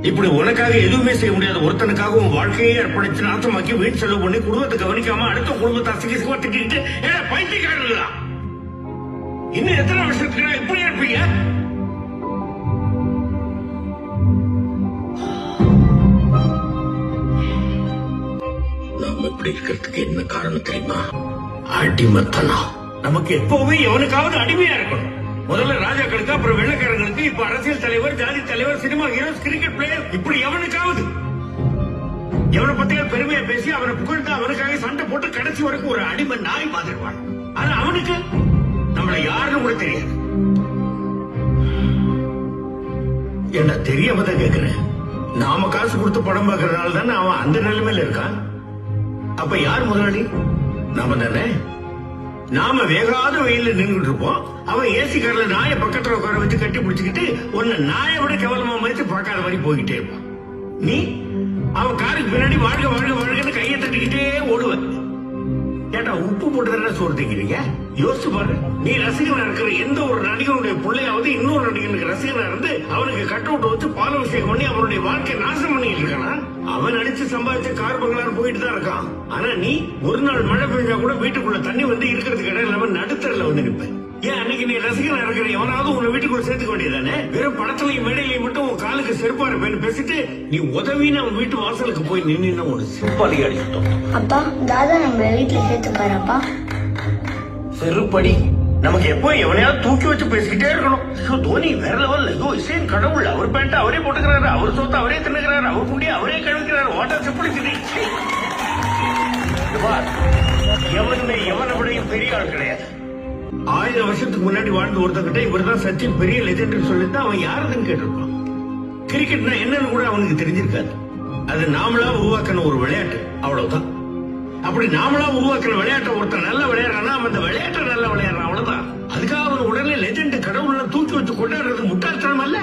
இப்படி உனக்காக எதுவுமே செய்ய முடியாத ஒருத்தனுக்காக உன் வாழ்க்கையே அர்ப்பணிச்சு நாசமாக்கி வீட்டு செலவு பண்ணி குடும்பத்தை கவனிக்காம அடுத்த குடும்பத்தை அசிங்கமா திட்டிட்டு பைத்தியக்காரங்களா? இன்னும் எத்தனை வருஷத்துக்கு இப்படி இருப்பீங்க? நாம இப்படி இருக்கிறதுக்கு என்ன காரணம் தெரியுமா? அடிமத்தனம். நமக்கு எப்பவுமே எவனுக்காவது அடிமையா இருக்கணும். முதல்ல ராஜாக்களுக்கு, அப்புறம் வெள்ளக்காரங்களுக்கு, இப்ப அரசியல் தலைவர், ஜாதி தலைவர், சினிமா ஹீரோஸ், கிரிக்கெட் பிளேயர், இப்படி எவனுக்காவது எவனை பத்தியா பெருமையா பேசி அவனை புகழ்ந்து அவனுக்காக சண்டை போட்டு கடைசி வரைக்கும் ஒரு அடிமை நாய் மாதிரி இருப்பான். ஆனா அவனுக்கு நம்மள யாருன்னு கூட தெரியாது. என்ன தெரியாம தான் கேக்குறேன். நாம காசு கொடுத்து படம் பார்க்கறதுனால தானே அவன் அந்த நிலைமையில இருக்கான். அப்ப யார் முதலாளி? நாம தானே. நாம வேகாத வெயில நின்றுட்டு இருப்போம். அவன் ஏசி கார்ல நாய பக்கத்துல உட்கார வச்சு கட்டி பிடிச்சுக்கிட்டு உன்னை நாயை விட கேவலமா மதித்து பார்க்காத மாதிரி போய்கிட்டே இருப்பான். நீ அவன் காருக்கு பின்னாடி வாழ்க வாழ்க வாழ்கன்னு கையை தட்டிக்கிட்டே ஓடுவ. ஏட்டா உப்பு போட்டு தானே சோறு தைக்கிறீங்க? யோசிச்சு பாரு. நீ ரசிகனா இருக்கிற எந்த ஒரு நடிகனுடைய பிள்ளையாவது இன்னொரு நடிகனுக்கு ரசிகனா இருந்து அவனுக்கு கட் அவுட் வச்சு பாலாபிஷேகம் பண்ணி அவனுடைய வாழ்க்கை நாசம் பண்ணிட்டு இருக்கானா? அவன் அடிச்சு சம்பாதிச்ச கார் பங்களாரு போயிட்டு தான் இருக்கான். ஆனா நீ ஒரு நாள் மழை பெஞ்சா கூட வீட்டுக்குள்ள தண்ணி வந்து இருக்கிறதுக்கு இடம் இல்லாம நடுத்தரில் வந்து நிற்ப. ஏன் அன்னைக்கு நீ ரசிகனா இருக்கிற எவனாவது உன்னை வீட்டுக்குள்ள சேர்த்துக்க வேண்டியதானே? வெறும் படத்துலயும் மேடையிலையும் மட்டும் உன் காலுக்கு செருப்பா இருப்பேன்னு பேசிட்டு நீ உதவின்னு அவன் வீட்டு வாசலுக்கு போய் நின்னு ஒரு செருப்பாளி அடிச்சுட்டோம். அப்பா தாதா நம்ம வீட்டுல சேர்த்துப்பாரப்பா. செருப்படி. நமக்கு எப்போ எவனையாவது தூக்கி வச்சு பேசிக்கிட்டே இருக்கணும். தோனி வேற லெவல். ஏதோ இசைன் கடவுள். அவர் பேண்ட் அவரே போட்டுக்கிறாரு, அவர் சொத்து அவரே தின்னுக்கிறாரு, அவர் குண்டியை அவரே கழுவிக்கிறாரு. வாட்டர் சிப்பிடிச்சு எவனுமே எவனை விடையும் பெரிய ஆள் கிடையாது. 1000 வருஷத்துக்கு முன்னாடி வாழ்ந்து ஒருத்தங்கிட்ட இவர் தான் சச்சின் பெரிய லெஜெண்ட் சொல்லிட்டு அவன் யாருன்னு கேட்டிருப்பான். கிரிக்கெட்னா என்னன்னு கூட அவனுக்கு தெரிஞ்சிருக்காது. அது நாமளா உருவாக்கின ஒரு விளையாட்டு, அவ்வளவுதான். அப்படி நாமளா உருவாக்குற விளையாட்டை ஒருத்தர் நல்லா விளையாடுறான்னா அவன் அந்த விளையாட்டை நல்லா விளையாடுறான், அவ்வளவுதான். அதுக்காக அவன் உடனே லெஜெண்ட் கடவுள் தூக்கி வச்சு கொண்டாடுறது முட்டாள்தனம் அல்ல.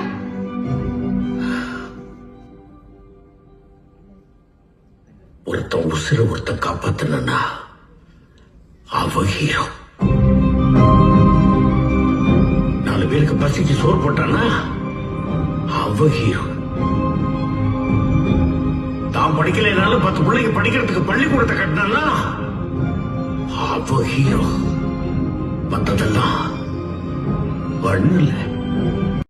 ஒருத்தன் உசுர ஒருத்தன் காப்பாத்தனா அவ ஹீரோ. 4 பேருக்கு பசிக்கு சோறு போட்டானா அவ ஹீரோ. தான் படிக்கலைனாலும் 10 பிள்ளைங்க படிக்கிறதுக்கு பள்ளிக்கூடத்தை கட்டினா அவ ஹீரோ. மத்ததெல்லாம் ஒண்ணு இல்ல.